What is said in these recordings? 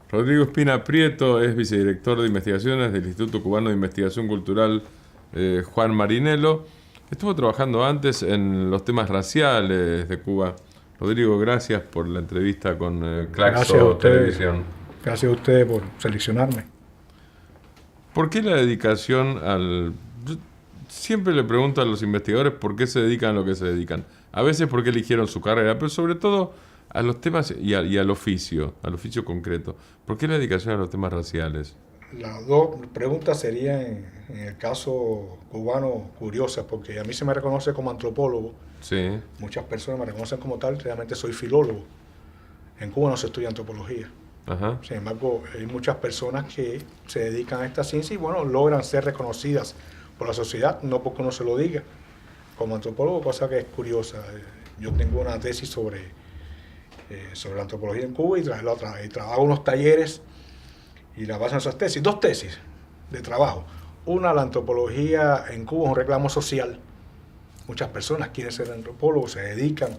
Rodrigo Espina Prieto es vicedirector de investigaciones del Instituto Cubano de Investigación Cultural Juan Marinello. Estuvo trabajando antes en los temas raciales de Cuba. Rodrigo, gracias por la entrevista con Claxo Televisión. Gracias a ustedes por seleccionarme. ¿Por qué la dedicación al...? Yo siempre le pregunto a los investigadores por qué se dedican a lo que se dedican. A veces por qué eligieron su carrera, pero sobre todo a los temas y al oficio concreto. ¿Por qué la dedicación a los temas raciales? Las dos preguntas serían, en el caso cubano, curiosas, porque a mí se me reconoce como antropólogo. Sí. Muchas personas me reconocen como tal, realmente soy filólogo. En Cuba no se estudia antropología. Ajá. Sin embargo, hay muchas personas que se dedican a esta ciencia y, bueno, logran ser reconocidas por la sociedad, no porque uno se lo diga, como antropólogo, cosa que es curiosa. Yo tengo una tesis sobre la antropología en Cuba y trabajo unos talleres y la base en esas tesis, dos tesis de trabajo. Una, la antropología en Cuba es un reclamo social. Muchas personas quieren ser antropólogos, se dedican,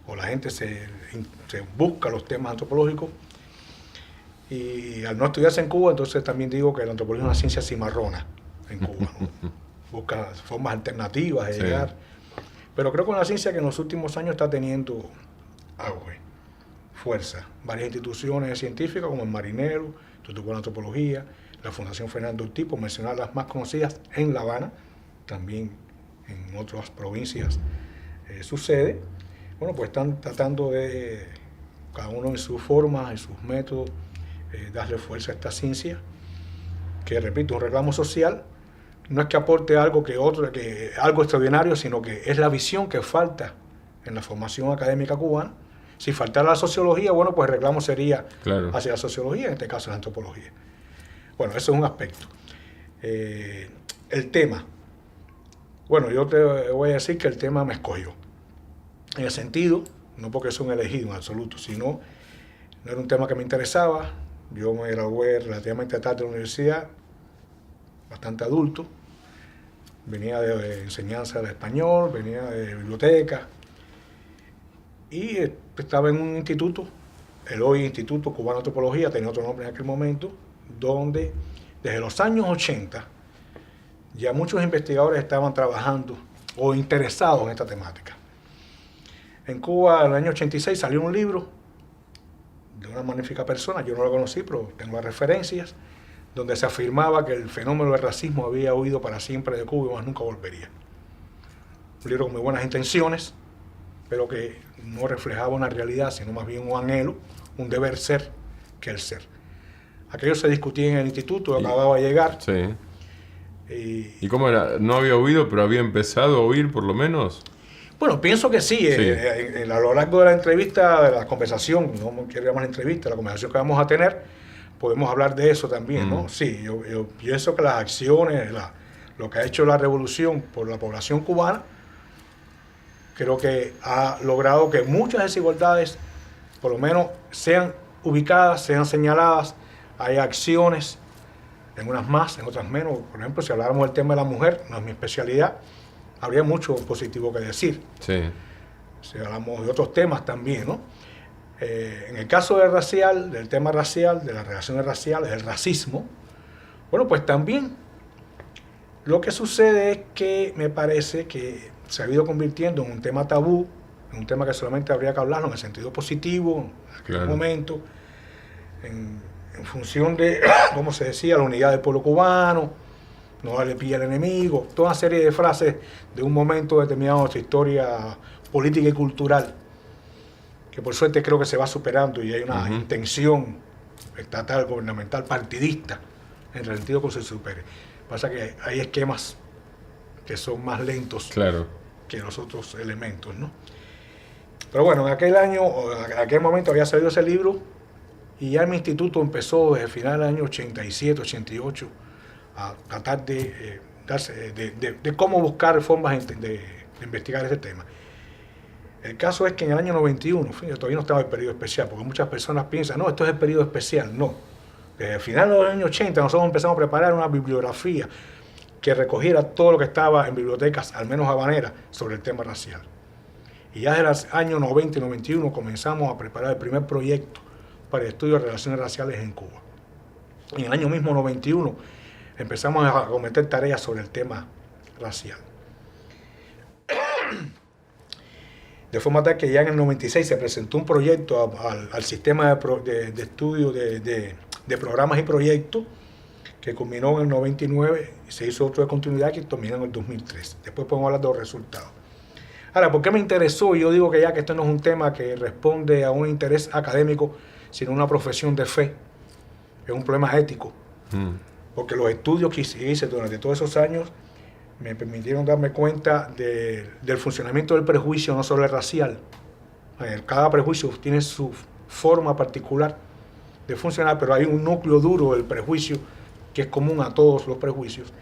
o la gente se busca los temas antropológicos. Y al no estudiarse en Cuba, entonces también digo que la antropología es una ciencia cimarrona en Cuba, ¿no? Busca formas alternativas de llegar. Pero creo que es una ciencia que en los últimos años está teniendo auge, fuerza. Varias instituciones científicas como el Marinello, el Instituto Cubano de Antropología, la Fundación Fernando Ortiz, por mencionar las más conocidas en La Habana, también en otras provincias sucede. Bueno, pues están tratando de, cada uno en sus formas, en sus métodos, darle fuerza a esta ciencia, que repito, un reclamo social. No es que aporte algo algo extraordinario, sino que es la visión que falta en la formación académica cubana. Si faltara la sociología, bueno, pues el reclamo sería hacia la sociología, en este caso la antropología. Bueno, eso es un aspecto. El tema. Bueno, yo te voy a decir que el tema me escogió. En el sentido, no porque es un elegido en absoluto, sino no era un tema que me interesaba. Yo me gradué relativamente tarde de la universidad, bastante adulto. Venía de enseñanza de español, venía de biblioteca. Y estaba en un instituto, el hoy Instituto Cubano de Antropología, tenía otro nombre en aquel momento, donde desde los años 80 ya muchos investigadores estaban trabajando o interesados en esta temática. En Cuba, en el año 86, salió un libro de una magnífica persona, yo no lo conocí, pero tengo las referencias, donde se afirmaba que el fenómeno del racismo había huido para siempre de Cuba y más nunca volvería. Un libro con muy buenas intenciones, pero que no reflejaba una realidad, sino más bien un anhelo, un deber ser que el ser. Aquello se discutía en el instituto, acababa de llegar. Sí. ¿Y cómo era? ¿No había oído, pero había empezado a oír por lo menos? Bueno, pienso que sí. A lo largo de la entrevista, de la conversación, no quiero llamar entrevista, la conversación que vamos a tener, podemos hablar de eso también, ¿no? Sí, yo pienso que las acciones, lo que ha hecho la revolución por la población cubana, creo que ha logrado que muchas desigualdades, por lo menos, sean ubicadas, sean señaladas. Hay acciones, en unas más, en otras menos. Por ejemplo, si habláramos del tema de la mujer, no es mi especialidad, habría mucho positivo que decir. Sí. Si hablamos de otros temas también, ¿no? En el caso del tema racial, de las relaciones raciales, del racismo, bueno, pues también lo que sucede es que me parece que se ha ido convirtiendo en un tema tabú, en un tema que solamente habría que hablarlo en el sentido positivo, en aquel momento, en función de, como se decía, la unidad del pueblo cubano, no darle pie al enemigo, toda una serie de frases de un momento determinado de nuestra historia política y cultural, que por suerte creo que se va superando y hay una intención estatal, gubernamental, partidista, en el sentido que se supere. Pasa que hay esquemas que son más lentos que los otros elementos, ¿no? Pero bueno, en aquel momento había salido ese libro y ya mi instituto empezó desde el final del año 87, 88 a tratar de cómo buscar formas de investigar ese tema. El caso es que en el año 91, todavía no estaba el periodo especial, porque muchas personas piensan, no, esto es el periodo especial. No. Desde el final de los años 80 nosotros empezamos a preparar una bibliografía que recogiera todo lo que estaba en bibliotecas, al menos habaneras, sobre el tema racial. Y ya desde los años 90 y 91 comenzamos a preparar el primer proyecto para el estudio de relaciones raciales en Cuba. En el año mismo 91 empezamos a cometer tareas sobre el tema racial. De forma tal que ya en el 96 se presentó un proyecto al sistema de estudio de programas y proyectos que culminó en el 99 y se hizo otro de continuidad que terminó en el 2003. Después podemos hablar de los resultados. Ahora, ¿por qué me interesó? Yo digo que ya que esto no es un tema que responde a un interés académico, sino una profesión de fe. Es un problema ético. Porque los estudios que hice durante todos esos años me permitieron darme cuenta del funcionamiento del prejuicio, no solo el racial. Cada prejuicio tiene su forma particular de funcionar, pero hay un núcleo duro del prejuicio que es común a todos los prejuicios.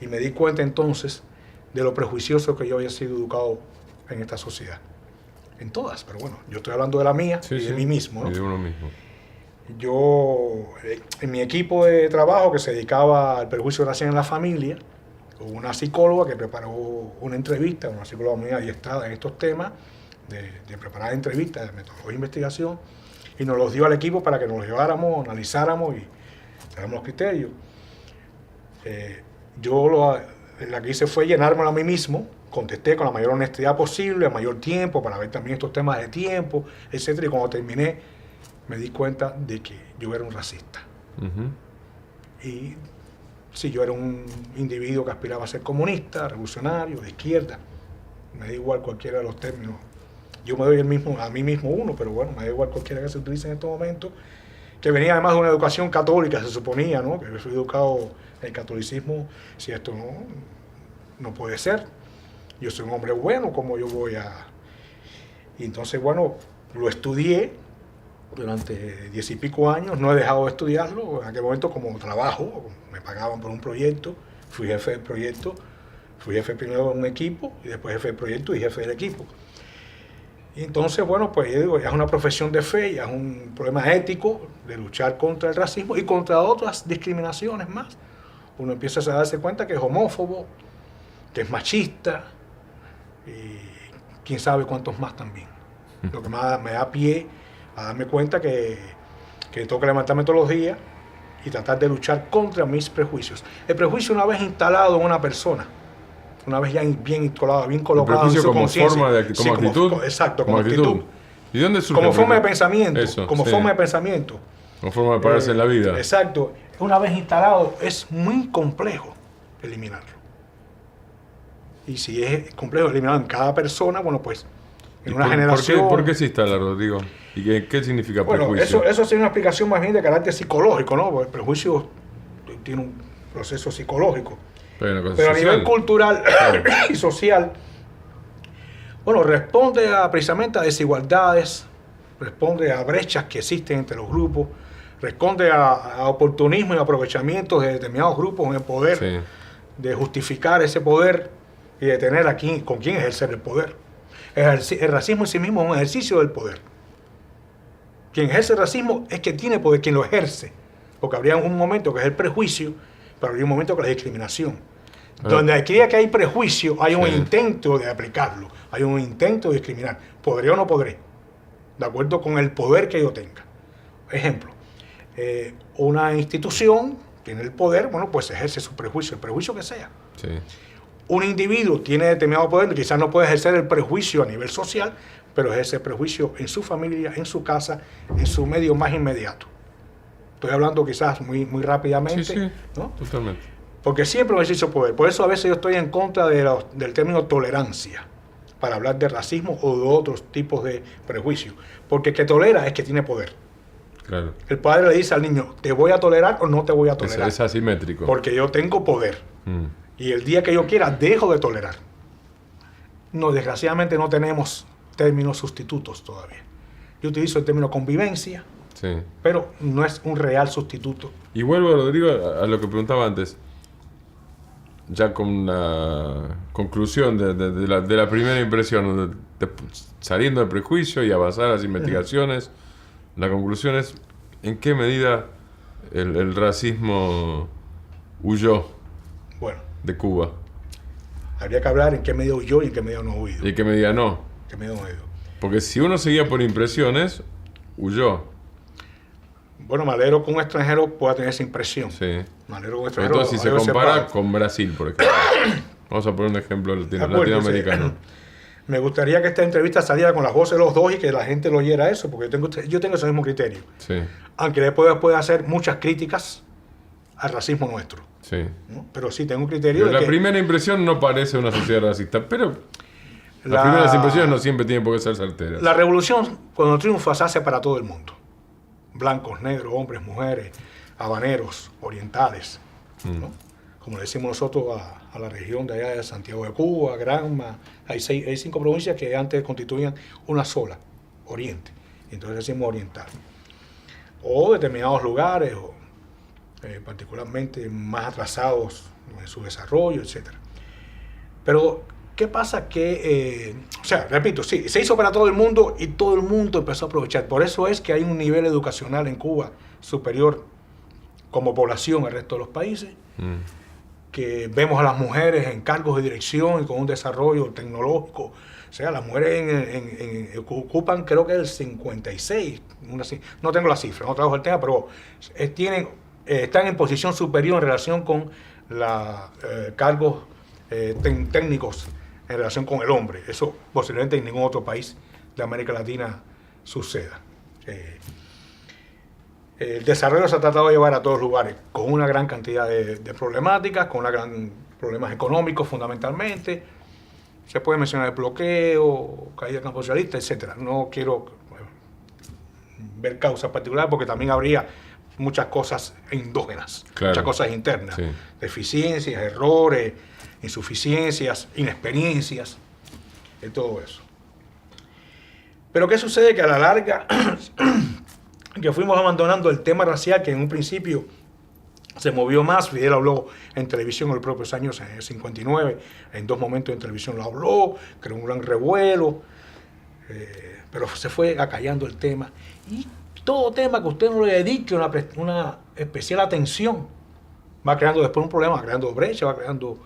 Y me di cuenta entonces de lo prejuicioso que yo había sido educado en esta sociedad. En todas, pero bueno, yo estoy hablando de la mía y de mí mismo, ¿no? Y de uno mismo. Yo, en mi equipo de trabajo que se dedicaba al prejuicio racial en la familia, hubo una psicóloga que preparó una entrevista, una psicóloga muy adiestrada en estos temas, de preparar entrevistas, de metodología de investigación, y nos los dio al equipo para que nos los lleváramos, analizáramos y diéramos los criterios. La que hice fue llenármelo a mí mismo, contesté con la mayor honestidad posible, a mayor tiempo, para ver también estos temas de tiempo, etc. Y cuando terminé, me di cuenta de que yo era un racista. Y sí, yo era un individuo que aspiraba a ser comunista, revolucionario, de izquierda. Me da igual cualquiera de los términos. Yo me doy a mí mismo uno, pero bueno, me da igual cualquiera que se utilice en estos momentos. Que venía además de una educación católica, se suponía, ¿no? Que yo soy educado en el catolicismo. Si esto no puede ser. Yo soy un hombre bueno, como yo voy a... Y entonces, bueno, lo estudié durante 10 y pico años, no he dejado de estudiarlo. En aquel momento como trabajo, me pagaban por un proyecto, fui jefe del proyecto, fui jefe primero de un equipo y después jefe del proyecto y jefe del equipo. Y entonces, bueno, pues yo digo, ya es una profesión de fe, ya es un problema ético de luchar contra el racismo y contra otras discriminaciones más. Uno empieza a darse cuenta que es homófobo, que es machista y quién sabe cuántos más también. Lo que más me da pie a darme cuenta que tengo que levantarme todos los días y tratar de luchar contra mis prejuicios. El prejuicio, una vez instalado en una persona, una vez ya bien instalado, bien colocado en su conciencia. Como actitud. Exacto, como actitud. ¿Y dónde surge? Como forma de pensamiento. Eso, forma de pensamiento. Como forma de pararse en la vida. Exacto. Una vez instalado, es muy complejo eliminarlo. Y si es complejo eliminarlo en cada persona, bueno, pues en una generación... ¿Por qué se instala, Rodrigo? ¿Y qué significa prejuicio? Bueno, eso es una explicación más bien de carácter psicológico, ¿no? Porque el prejuicio tiene un proceso psicológico. Pero a nivel cultural y social, bueno, responde precisamente a desigualdades, responde a brechas que existen entre los grupos, responde a oportunismo y aprovechamientos de determinados grupos en el poder, de justificar ese poder y de tener con quién ejercer el poder. El racismo en sí mismo es un ejercicio del poder. Quien ejerce el racismo es quien tiene poder, quien lo ejerce. Porque habría un momento que es el prejuicio, pero habría un momento que es la discriminación. Donde aquí que hay prejuicio, hay un intento de aplicarlo, hay un intento de discriminar. ¿Podré o no podré? De acuerdo con el poder que yo tenga. Ejemplo, una institución tiene el poder, bueno, pues ejerce su prejuicio, el prejuicio que sea. Sí. Un individuo tiene determinado poder, quizás no puede ejercer el prejuicio a nivel social, pero ejerce el prejuicio en su familia, en su casa, en su medio más inmediato. Estoy hablando quizás muy rápidamente, ¿no? Totalmente. Porque siempre un ejercicio de poder. Por eso a veces yo estoy en contra del término tolerancia, para hablar de racismo o de otros tipos de prejuicios. Porque el que tolera es que tiene poder. Claro. El padre le dice al niño, ¿te voy a tolerar o no te voy a tolerar? Es asimétrico. Porque yo tengo poder. Y el día que yo quiera, dejo de tolerar. No, desgraciadamente no tenemos términos sustitutos todavía. Yo utilizo el término convivencia, Sí. pero no es un real sustituto. Y vuelvo, Rodrigo, a lo que preguntaba antes. Ya con la conclusión de la primera impresión, saliendo del prejuicio y avanzar a las investigaciones, la conclusión es en qué medida el racismo huyó Bueno, de Cuba habría que hablar en qué medio huyó y en qué medio no huido. y en qué medida no. ¿Qué medio no huido? Porque si uno seguía por impresiones, huyó. Bueno, me alegro que un extranjero pueda tener esa impresión. Sí. Me alegro que un Sobre extranjero... todo si se algo compara sepa. con Brasil, por ejemplo. Vamos a poner un ejemplo Acuérdese, latinoamericano. Me gustaría que esta entrevista saliera con las voces de los dos y que la gente lo oyera eso, porque yo tengo ese mismo criterio. Sí, Aunque después puede hacer muchas críticas al racismo nuestro, sí. ¿no? Pero sí tengo un criterio Pero de la que primera impresión no parece una sociedad racista, pero las La- primeras impresiones no siempre tienen por qué ser certeras. la revolución, cuando triunfa, se hace para todo el mundo. Blancos, negros, hombres, mujeres, habaneros, orientales, ¿no? Como le decimos nosotros a la región de allá de Santiago de Cuba, Granma. Hay 5 provincias que antes constituían una sola, Oriente. Entonces decimos oriental. O determinados lugares, o, particularmente más atrasados en su desarrollo, etc. Pero, ¿qué pasa? Que, o sea, repito, sí, se hizo para todo el mundo y todo el mundo empezó a aprovechar. Por eso es que hay un nivel educacional en Cuba superior como población al resto de los países, que vemos a las mujeres en cargos de dirección y con un desarrollo tecnológico. O sea, las mujeres ocupan, creo que el 56, no tengo la cifra, no trabajo el tema, pero están en posición superior en relación con los cargos técnicos en relación con el hombre. Eso posiblemente en ningún otro país de América Latina suceda. El desarrollo se ha tratado de llevar a todos lugares con una gran cantidad de problemáticas, con problemas económicos fundamentalmente. Se puede mencionar el bloqueo, caída del campo socialista, etc. No quiero ver causas particulares porque también habría muchas cosas endógenas, Claro. muchas cosas internas, Sí. deficiencias, errores, insuficiencias, inexperiencias, de todo eso. Pero ¿qué sucede? Que a la larga que fuimos abandonando el tema racial, que en un principio se movió más. Fidel habló en televisión en los propios años 59, en 2 momentos en televisión lo habló, creó un gran revuelo, pero se fue acallando el tema. Y todo tema que usted no le dedique una especial atención, va creando después un problema, va creando brecha, va creando...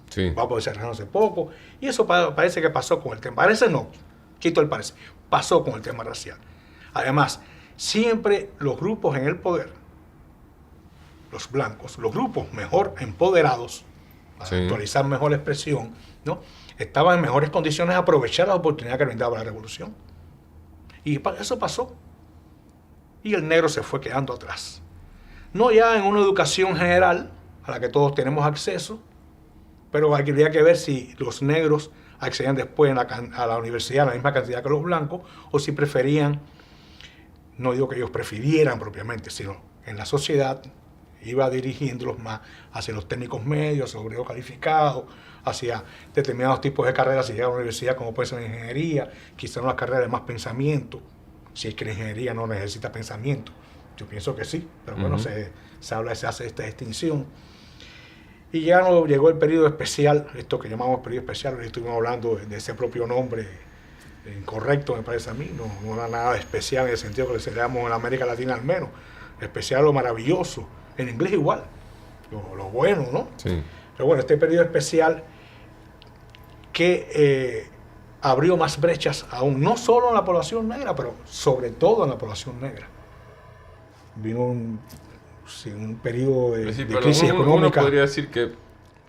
Sí. va a poder cerrarse poco. Y eso parece que pasó con el tema. Parece no, quito el parece. Pasó con el tema racial. Además, siempre los grupos en el poder, los blancos, los grupos mejor empoderados, para Sí. actualizar mejor la expresión, ¿no? Estaban en mejores condiciones de aprovechar la oportunidad que brindaba la revolución. Y eso pasó. Y el negro se fue quedando atrás. No ya en una educación general a la que todos tenemos acceso, pero habría que ver si los negros accedían después a la universidad a la misma cantidad que los blancos, o si preferían, no digo que ellos prefirieran propiamente, sino en la sociedad iba dirigiéndolos más hacia los técnicos medios, hacia los obreros calificados, hacia determinados tipos de carreras, si llegan a la universidad, como puede ser la ingeniería, quizás una carrera de más pensamiento, si es que la ingeniería no necesita pensamiento. Yo pienso que sí, pero bueno, se hace esta distinción. Y ya no llegó el periodo especial, esto que llamamos periodo especial, hoy estuvimos hablando de ese propio nombre incorrecto, me parece a mí, no era nada especial en el sentido que le celebramos en América Latina al menos, especial lo maravilloso, en inglés igual, lo bueno, ¿no? Sí. Pero bueno, este periodo especial que abrió más brechas aún, no solo en la población negra, pero sobre todo en la población negra. Vino un periodo de Pero crisis uno económica. podría decir que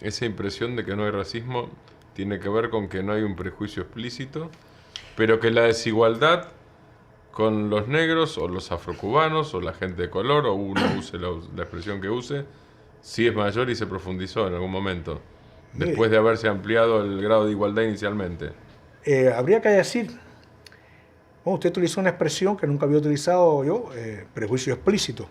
esa impresión de que no hay racismo tiene que ver con que no hay un prejuicio explícito, pero que la desigualdad con los negros o los afrocubanos o la gente de color, o uno use la expresión que use, sí es mayor y se profundizó en algún momento, después de haberse ampliado el grado de igualdad inicialmente. Habría que decir, bueno, usted utilizó una expresión que nunca había utilizado yo, prejuicio explícito.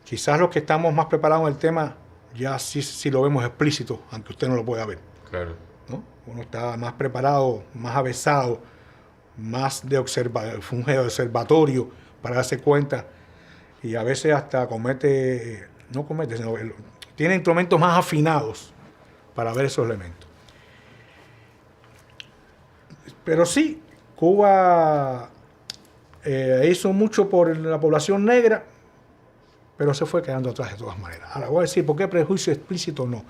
Quizás los que estamos más preparados en el tema ya sí lo vemos explícito, aunque usted no lo pueda ver. Claro. ¿no? Uno está más preparado, más avesado, más funge de observatorio para darse cuenta y a veces hasta tiene instrumentos más afinados para ver esos elementos. Pero sí, Cuba hizo mucho por la población negra, pero se fue quedando atrás de todas maneras. Ahora voy a decir, ¿por qué prejuicio explícito? No.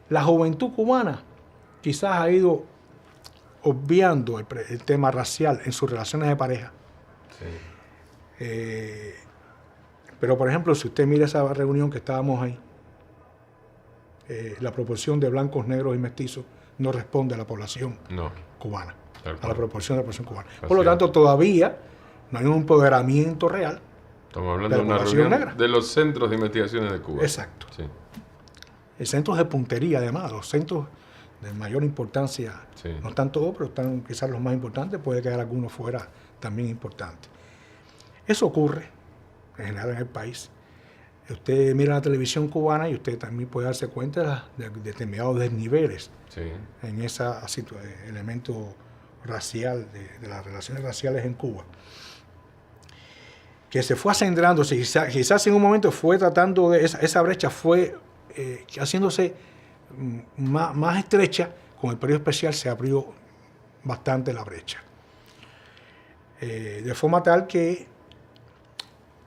La juventud cubana quizás ha ido obviando el tema racial en sus relaciones de pareja. Sí. Pero, por ejemplo, si usted mira esa reunión que estábamos ahí, la proporción de blancos, negros y mestizos no responde a la población cubana, a la proporción de la población cubana. Por lo tanto, todavía no hay un empoderamiento real. Estamos hablando de una reunión negra. De los centros de investigaciones de Cuba. Exacto. Sí. Centros de puntería, además, los centros de mayor importancia, sí. No están todos, pero están quizás los más importantes, puede quedar algunos fuera también importantes. Eso ocurre en general en el país. Usted mira la televisión cubana y usted también puede darse cuenta de determinados desniveles, sí. En ese elemento racial, de las relaciones raciales en Cuba, que se fue acendrándose, quizás en un momento fue tratando de esa brecha fue haciéndose más estrecha. Con el periodo especial se abrió bastante la brecha, de forma tal que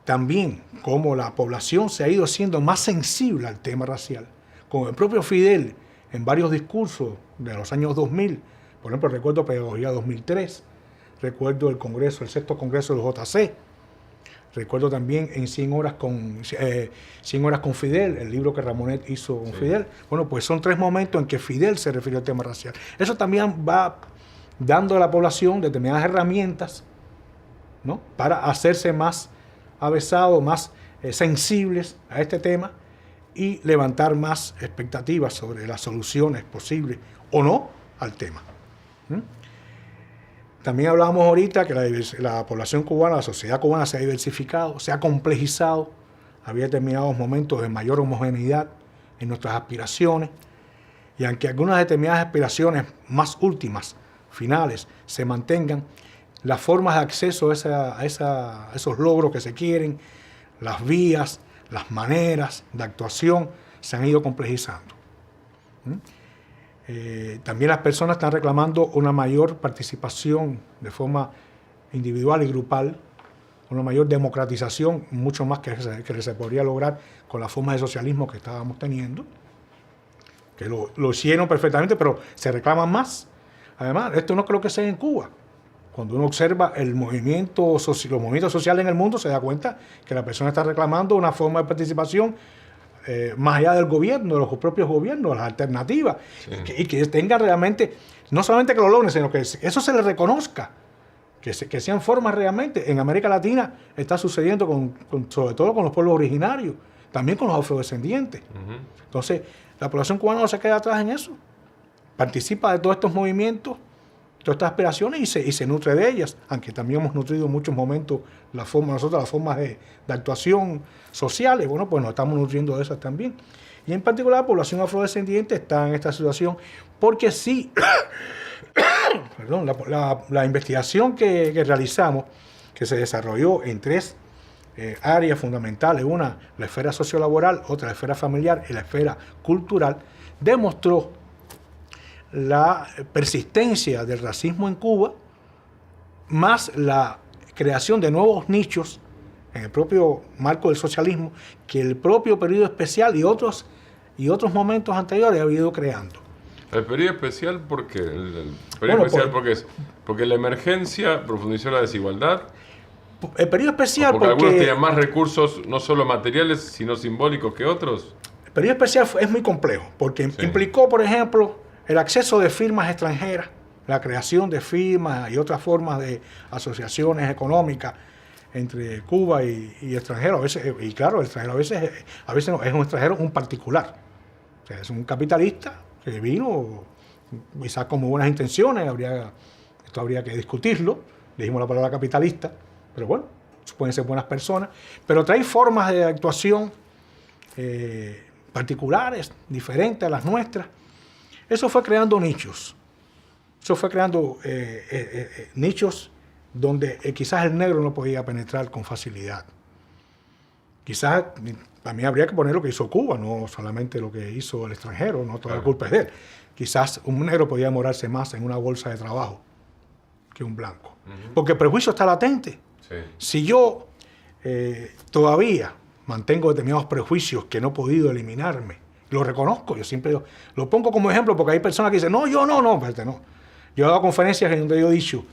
también como la población se ha ido siendo más sensible al tema racial, como el propio Fidel en varios discursos de los años 2000, por ejemplo recuerdo Pedagogía 2003, recuerdo el sexto congreso del JC, recuerdo también en 100 horas con Fidel, el libro que Ramonet hizo con Fidel. Bueno, pues son 3 momentos en que Fidel se refirió al tema racial. Eso también va dando a la población determinadas herramientas, ¿no?, para hacerse más avesados, más sensibles a este tema y levantar más expectativas sobre las soluciones posibles o no al tema. También hablábamos ahorita que la población cubana, la sociedad cubana se ha diversificado, se ha complejizado, había determinados momentos de mayor homogeneidad en nuestras aspiraciones, y aunque algunas determinadas aspiraciones más últimas, finales, se mantengan, las formas de acceso a esos logros que se quieren, las vías, las maneras de actuación se han ido complejizando. También las personas están reclamando una mayor participación de forma individual y grupal, una mayor democratización, mucho más que se podría lograr con las formas de socialismo que estábamos teniendo, que lo hicieron perfectamente, pero se reclaman más. Además, esto no creo que sea en Cuba. Cuando uno observa los movimientos sociales en el mundo, se da cuenta que la persona está reclamando una forma de participación más allá del gobierno, de los propios gobiernos, las alternativas, sí. y que tenga realmente, no solamente que lo logren, sino que eso se les reconozca, que sean formas realmente. En América Latina está sucediendo sobre todo con los pueblos originarios, también con los afrodescendientes. Uh-huh. Entonces, la población cubana no se queda atrás en eso, participa de todos estos movimientos, todas estas aspiraciones y se nutre de ellas, aunque también hemos nutrido en muchos momentos las formas de actuación sociales. Bueno, pues nos estamos nutriendo de esas también. Y en particular la población afrodescendiente está en esta situación porque sí, perdón, la investigación que realizamos, que se desarrolló en 3 áreas fundamentales, una la esfera sociolaboral, otra la esfera familiar y la esfera cultural, demostró la persistencia del racismo en Cuba, más la creación de nuevos nichos en el propio marco del socialismo que el propio periodo especial y otros momentos anteriores ha ido creando. El periodo especial, ¿por qué? Porque la emergencia profundizó la desigualdad. El periodo especial porque algunos tenían más recursos, no solo materiales, sino simbólicos que otros. El periodo especial es muy complejo, porque implicó, por ejemplo, el acceso de firmas extranjeras, la creación de firmas y otras formas de asociaciones económicas entre Cuba y extranjeros. A veces, y claro, el extranjero a veces no, es un extranjero, un particular. O sea, es un capitalista que vino quizás con muy buenas intenciones, esto habría que discutirlo, dijimos la palabra capitalista, pero bueno, pueden ser buenas personas, pero trae formas de actuación particulares, diferentes a las nuestras. Eso fue creando nichos. Eso fue creando nichos donde quizás el negro no podía penetrar con facilidad. Quizás también habría que poner lo que hizo Cuba, no solamente lo que hizo el extranjero, no toda la culpa es de él. Quizás un negro podía demorarse más en una bolsa de trabajo que un blanco. Porque el prejuicio está latente. Sí. Si yo todavía mantengo determinados prejuicios que no he podido eliminarme, lo reconozco, yo siempre lo pongo como ejemplo porque hay personas que dicen, no, yo no, espérate, no. Yo he dado conferencias en donde yo he dicho,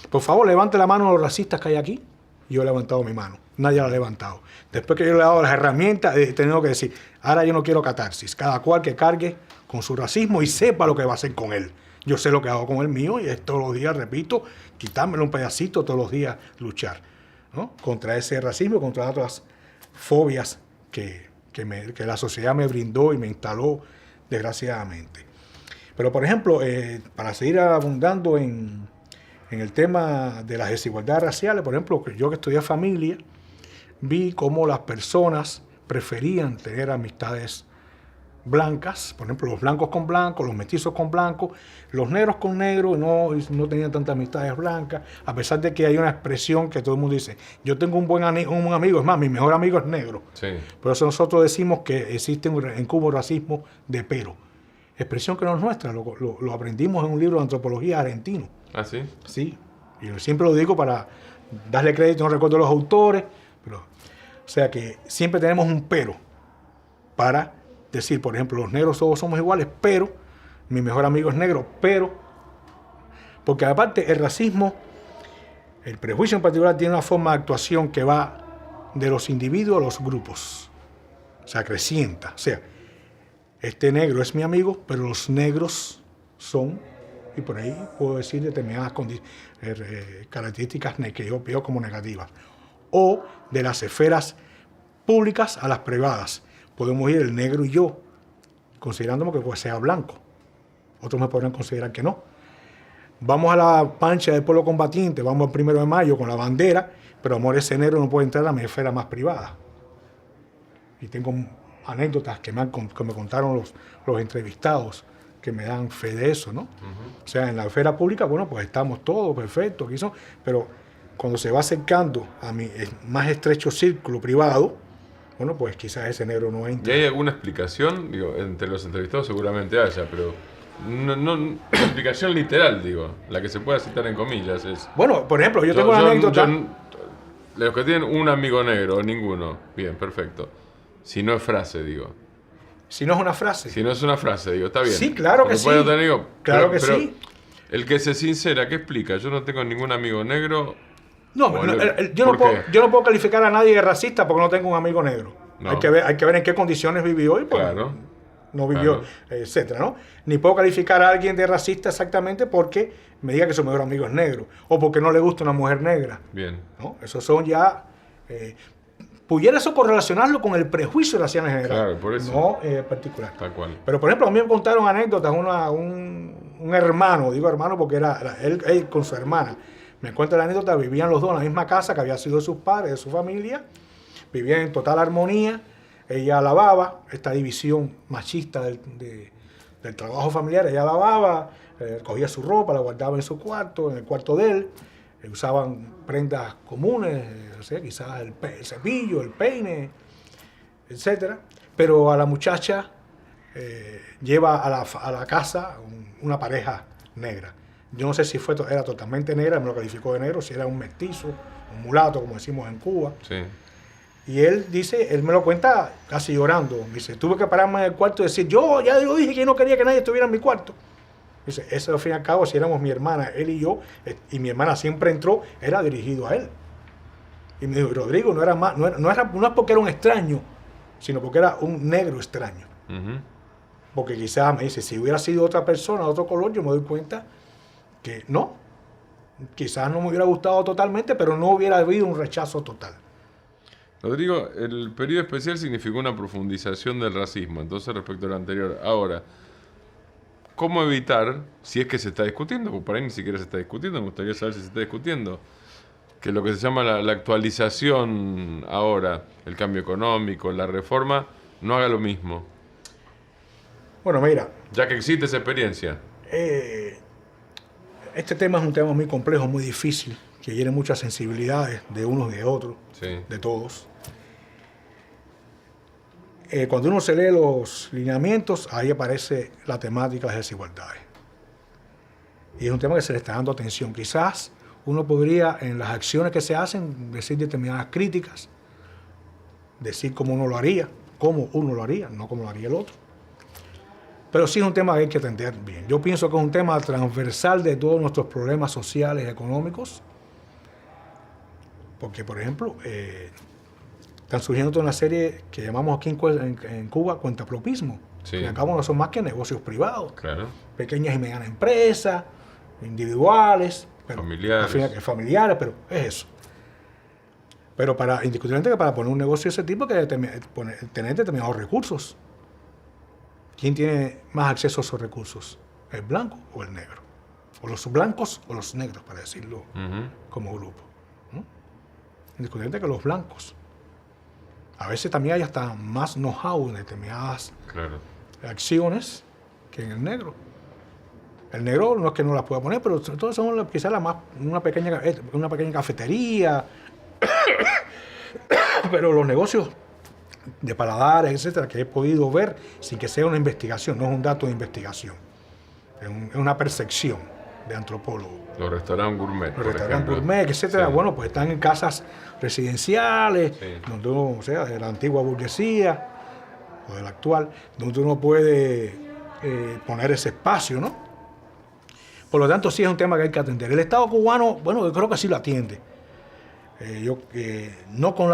por favor, levante la mano a los racistas que hay aquí. Yo he levantado mi mano, nadie la ha levantado. Después que yo le he dado las herramientas, he tenido que decir, ahora yo no quiero catarsis, cada cual que cargue con su racismo y sepa lo que va a hacer con él. Yo sé lo que hago con el mío y es todos los días, repito, quitármelo un pedacito, todos los días luchar, ¿no? Contra ese racismo, contra otras fobias que la sociedad me brindó y me instaló desgraciadamente. Pero, por ejemplo, para seguir abundando en el tema de las desigualdades raciales, por ejemplo, yo que estudié familia, vi cómo las personas preferían tener amistades blancas, por ejemplo, los blancos con blancos, los mestizos con blancos, los negros con negros, no tenían tantas amistades blancas, a pesar de que hay una expresión que todo el mundo dice, yo tengo un amigo, es más, mi mejor amigo es negro. Sí. Por eso nosotros decimos que existe en Cuba un racismo de pero. Expresión que no es nuestra, lo aprendimos en un libro de antropología argentino. ¿Ah, sí? Sí, y yo siempre lo digo para darle crédito, no recuerdo los autores, pero, o sea que siempre tenemos un pero para decir, por ejemplo, los negros todos somos iguales, pero mi mejor amigo es negro, pero, porque aparte el racismo, el prejuicio en particular tiene una forma de actuación que va de los individuos a los grupos, o sea, crecienta, o sea, este negro es mi amigo, pero los negros son, y por ahí puedo decir determinadas características que yo veo como negativas, o de las esferas públicas a las privadas. Podemos ir el negro y yo, considerándome que sea blanco. Otros me podrán considerar que no. Vamos a la pancha del pueblo combatiente, vamos al 1 de mayo con la bandera, pero amor, ese negro no puede entrar a mi esfera más privada. Y tengo anécdotas que me contaron los entrevistados que me dan fe de eso, ¿no? O sea, en la esfera pública, bueno, pues estamos todos perfectos, pero cuando se va acercando a mi más estrecho círculo privado, bueno, pues quizás ese negro no entra. ¿Y hay alguna explicación? Digo, entre los entrevistados seguramente haya, pero no explicación literal, digo, la que se pueda citar en comillas es... Bueno, por ejemplo, yo tengo una anécdota... Los que tienen un amigo negro, ninguno. Bien, perfecto. Si no es frase, digo. Si no es una frase. Si no es una frase, digo, está bien. Sí, claro que sí. Tener, digo, claro que sí. El que se sincera, ¿qué explica? Yo no tengo ningún amigo negro... No, yo no puedo calificar a nadie de racista porque no tengo un amigo negro. No. Hay que ver en qué condiciones vivió y pues, claro, no vivió, etcétera, ¿no? Ni puedo calificar a alguien de racista exactamente porque me diga que su mejor amigo es negro o porque no le gusta una mujer negra. Bien. ¿No? Esos son ya... pudiera eso correlacionarlo con el prejuicio racial en general. Claro, por eso. No particular. Tal cual. Pero, por ejemplo, a mí me contaron anécdotas, un hermano, digo hermano porque era él con su hermana. Me cuenta la anécdota, vivían los dos en la misma casa que había sido de sus padres, de su familia, vivían en total armonía, ella lavaba, esta división machista del trabajo familiar, ella lavaba, cogía su ropa, la guardaba en su cuarto, en el cuarto de él, usaban prendas comunes, o sea, quizás el cepillo, el peine, etcétera, pero a la muchacha lleva a la casa una pareja negra. Yo no sé si era totalmente negra, me lo calificó de negro, si era un mestizo, un mulato, como decimos en Cuba. Sí. Y él me lo cuenta casi llorando. Me dice, tuve que pararme en el cuarto y decir, yo ya dije que no quería que nadie estuviera en mi cuarto. Dice, eso al fin y al cabo, si éramos mi hermana, él y yo, y mi hermana siempre entró, era dirigido a él. Y me dijo, Rodrigo, no es porque era un extraño, sino porque era un negro extraño. Porque quizás me dice, si hubiera sido otra persona, otro color, yo me doy cuenta que no, quizás no me hubiera gustado totalmente, pero no hubiera habido un rechazo total. Rodrigo, el periodo especial significó una profundización del racismo, entonces respecto al anterior. Ahora, ¿cómo evitar, si es que se está discutiendo, porque por ahí ni siquiera se está discutiendo, me gustaría saber si se está discutiendo, que lo que se llama la actualización ahora, el cambio económico, la reforma, no haga lo mismo? Bueno, mira, Ya que existe esa experiencia. este tema es un tema muy complejo, muy difícil, que tiene muchas sensibilidades de unos y de otros, Sí. de todos. Cuando uno se lee los lineamientos, ahí aparece la temática de las desigualdades. Y es un tema que se le está dando atención. Quizás uno podría, en las acciones que se hacen, decir determinadas críticas, decir cómo uno lo haría, no cómo lo haría el otro. Pero sí es un tema que hay que atender bien. Yo pienso que es un tema transversal de todos nuestros problemas sociales y económicos, porque, por ejemplo, están surgiendo toda una serie que llamamos aquí en Cuba cuentapropismo. Sí. Que al cabo no son más que negocios privados, Claro. pequeñas y medianas empresas, individuales, pero Familiares. pero es eso. Pero indiscutiblemente que para poner un negocio de ese tipo hay que tener determinados recursos. ¿Quién tiene más acceso a esos recursos? ¿El blanco o el negro? O los blancos o los negros, para decirlo como grupo. ¿No? Indiscutiblemente que los blancos. A veces también hay hasta más know-how en determinadas acciones que en el negro. El negro no es que no las pueda poner, pero todos son quizás una pequeña cafetería. Pero los negocios de paladares, etcétera, que he podido ver sin que sea una investigación, no es un dato de investigación, es una percepción de antropólogo. Los restaurantes gourmet. Los restaurantes gourmet, etcétera, sí. Bueno, pues están en casas residenciales, sí. Donde uno, o sea, de la antigua burguesía o de la actual, donde uno puede poner ese espacio, ¿no? Por lo tanto, sí es un tema que hay que atender. El Estado cubano, bueno, yo creo que sí lo atiende. No con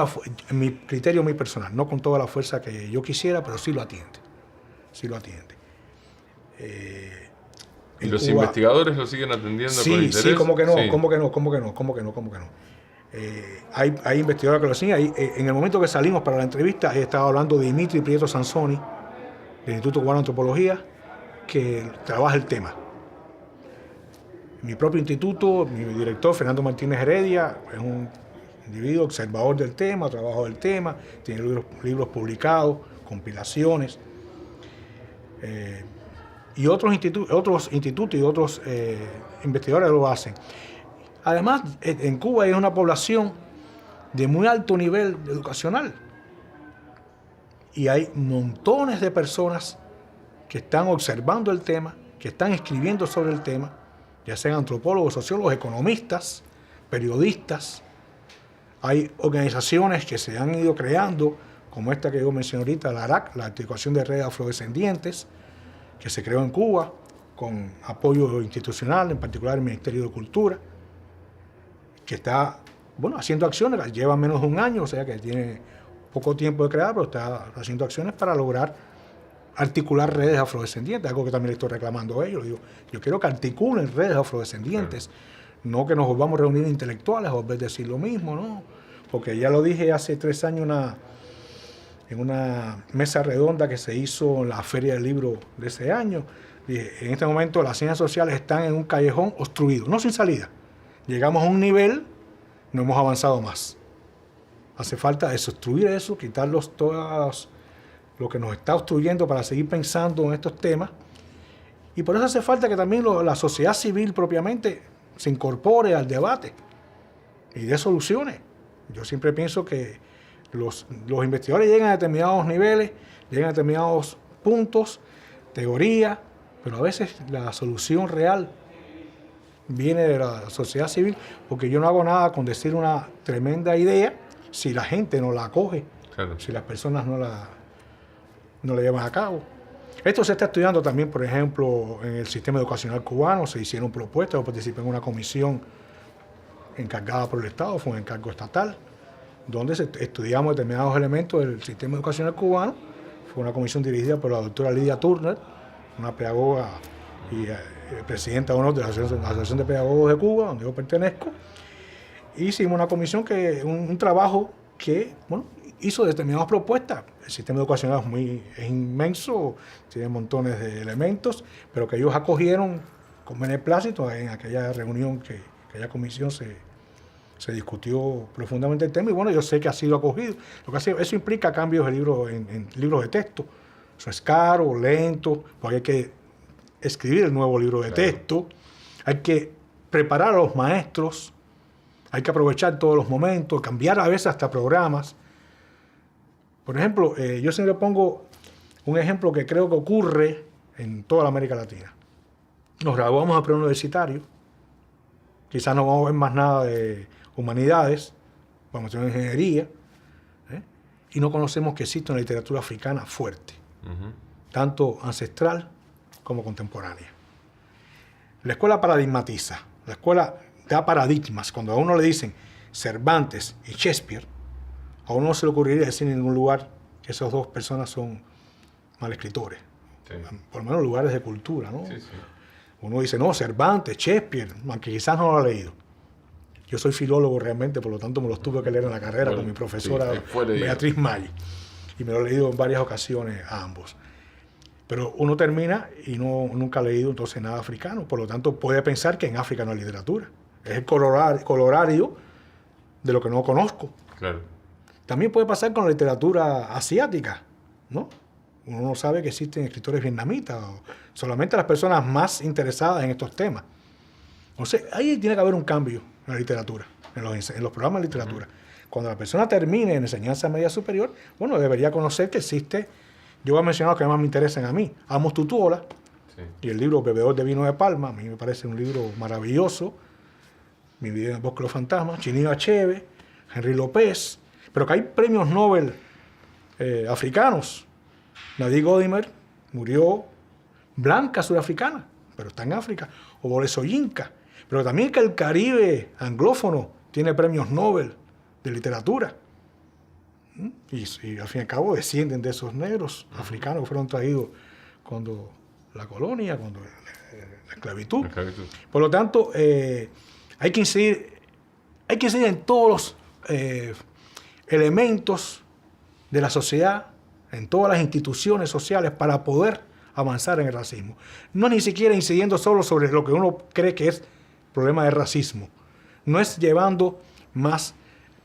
en mi criterio muy personal, no con toda la fuerza que yo quisiera, pero sí lo atiende. Sí lo atiende. ¿Y los investigadores lo siguen atendiendo con interés? Sí, ¿cómo que no? Sí. ¿Cómo que no? Hay investigadores que lo siguen. En el momento que salimos para la entrevista, he estado hablando de Dimitri Prieto Sansoni, del Instituto Cubano de Antropología, que trabaja el tema. Mi propio instituto, mi director, Fernando Martínez Heredia, es un individuo observador del tema, trabajo del tema, tiene libros publicados, compilaciones. Y otros institutos y otros investigadores lo hacen. Además, en Cuba hay una población de muy alto nivel educacional. Y hay montones de personas que están observando el tema, que están escribiendo sobre el tema, ya sean antropólogos, sociólogos, economistas, periodistas. Hay organizaciones que se han ido creando, como esta que yo mencioné ahorita, la ARAC, la Articulación de Redes Afrodescendientes, que se creó en Cuba con apoyo institucional, en particular el Ministerio de Cultura, que está, bueno, haciendo acciones, lleva menos de un año, o sea que tiene poco tiempo de crear, pero está haciendo acciones para lograr articular redes afrodescendientes, algo que también le estoy reclamando a ellos. Digo, yo quiero que articulen redes afrodescendientes, no que nos volvamos a reunir intelectuales o volver a decir lo mismo, ¿no? Porque ya lo dije hace 3 años en una mesa redonda que se hizo en la Feria del Libro de ese año. Dije, en este momento las ciencias sociales están en un callejón obstruido, no sin salida. Llegamos a un nivel, no hemos avanzado más. Hace falta desobstruir eso, quitarlos todas lo que nos está obstruyendo para seguir pensando en estos temas. Y por eso hace falta que también la sociedad civil propiamente se incorpore al debate y dé soluciones. Yo siempre pienso que los investigadores llegan a determinados niveles, llegan a determinados puntos, teoría, pero a veces la solución real viene de la sociedad civil, porque yo no hago nada con decir una tremenda idea si la gente no la acoge, claro. Si las personas no la llevan a cabo. Esto se está estudiando también, por ejemplo, en el sistema educacional cubano. Se hicieron propuestas, yo participé en una comisión encargada por el Estado, fue un encargo estatal, donde estudiamos determinados elementos del sistema educacional cubano. Fue una comisión dirigida por la doctora Lidia Turner, una pedagoga y presidenta de honor de la Asociación de Pedagogos de Cuba, donde yo pertenezco. Hicimos una comisión, un trabajo que, bueno, hizo determinadas propuestas. El sistema educacional es inmenso, tiene montones de elementos, pero que ellos acogieron con beneplácito en aquella reunión, aquella comisión se discutió profundamente el tema, y bueno, yo sé que ha sido acogido. Eso implica cambios en libros de texto, Eso es caro, lento, porque hay que escribir el nuevo libro de texto, hay que preparar a los maestros, hay que aprovechar todos los momentos, cambiar a veces hasta programas. Por ejemplo, yo siempre pongo un ejemplo que creo que ocurre en toda la América Latina. Nos graduamos a preuniversitario, quizás no vamos a ver más nada de humanidades, vamos a tener ingeniería, y no conocemos que existe una literatura africana fuerte, tanto ancestral como contemporánea. La escuela paradigmatiza, la escuela da paradigmas. Cuando a uno le dicen Cervantes y Shakespeare, a uno no se le ocurriría decir en ningún lugar que esas dos personas son mal escritores. Sí. Por lo menos lugares de cultura, ¿no? Sí, sí. Uno dice, no, Cervantes, Shakespeare, aunque quizás no lo ha leído. Yo soy filólogo realmente, por lo tanto me los tuve que leer en la carrera con mi profesora Beatriz May. Y me lo he leído en varias ocasiones a ambos. Pero uno termina y nunca ha leído entonces nada africano. Por lo tanto, puede pensar que en África no hay literatura. Es el colorario de lo que no conozco. Claro. También puede pasar con la literatura asiática, ¿no? Uno no sabe que existen escritores vietnamitas, o solamente las personas más interesadas en estos temas. Entonces, ahí tiene que haber un cambio en la literatura, en los programas de literatura. Cuando la persona termine en enseñanza media superior, bueno, debería conocer que existe. Yo voy a mencionar los que más me interesan a mí. Amos Tutuola, y el libro Bebedor de Vino de Palma, a mí me parece un libro maravilloso. Mi vida en el Bosque de los Fantasmas, Chinua Achebe, Henry López, pero que hay premios Nobel africanos. Nadie Godimer murió blanca surafricana, pero está en África. O Wole Soyinka. Pero también que el Caribe anglófono tiene premios Nobel de literatura. Y al fin y al cabo descienden de esos negros africanos que fueron traídos cuando la colonia, cuando la esclavitud. Por lo tanto, hay que incidir en todos los elementos de la sociedad, en todas las instituciones sociales para poder avanzar en el racismo. No ni siquiera incidiendo solo sobre lo que uno cree que es problema de racismo. No es llevando más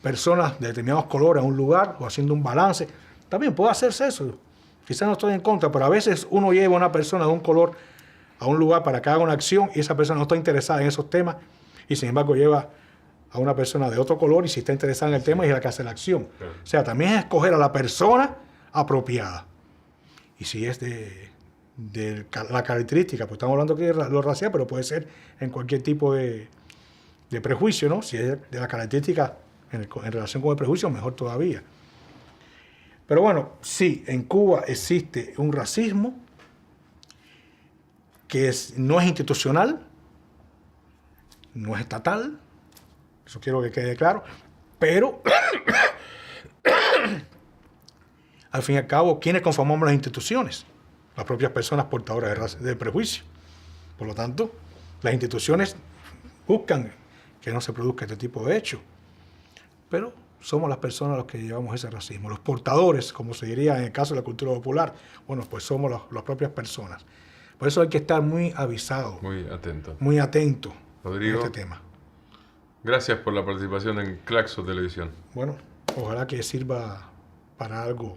personas de determinados colores a un lugar o haciendo un balance. También puede hacerse eso. Quizás no estoy en contra, pero a veces uno lleva a una persona de un color a un lugar para que haga una acción y esa persona no está interesada en esos temas y sin embargo lleva a una persona de otro color y si está interesada en el tema y es la que hace la acción. Claro. O sea, también es escoger a la persona apropiada. Y si es de la característica, pues estamos hablando aquí de lo racial, pero puede ser en cualquier tipo de prejuicio, ¿no? Si es de la característica en relación con el prejuicio, mejor todavía. Pero bueno, sí, en Cuba existe un racismo que no es institucional, no es estatal, eso quiero que quede claro, pero al fin y al cabo, ¿quiénes conformamos las instituciones? Las propias personas portadoras de prejuicio. Por lo tanto, las instituciones buscan que no se produzca este tipo de hechos. Pero somos las personas los que llevamos ese racismo. Los portadores, como se diría en el caso de la cultura popular, bueno, pues somos las propias personas. Por eso hay que estar muy avisado. Muy atento Rodrigo, a este tema. Gracias por la participación en Claxo Televisión. Bueno, ojalá que sirva para algo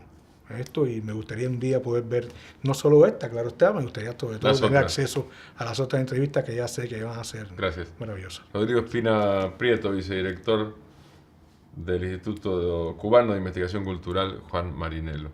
esto y me gustaría un día poder ver no solo esta, claro está, me gustaría sobre todo tener acceso a las otras entrevistas que ya sé que van a ser maravillosas. Rodrigo Espina Prieto, vicedirector del Instituto Cubano de Investigación Cultural Juan Marinelo.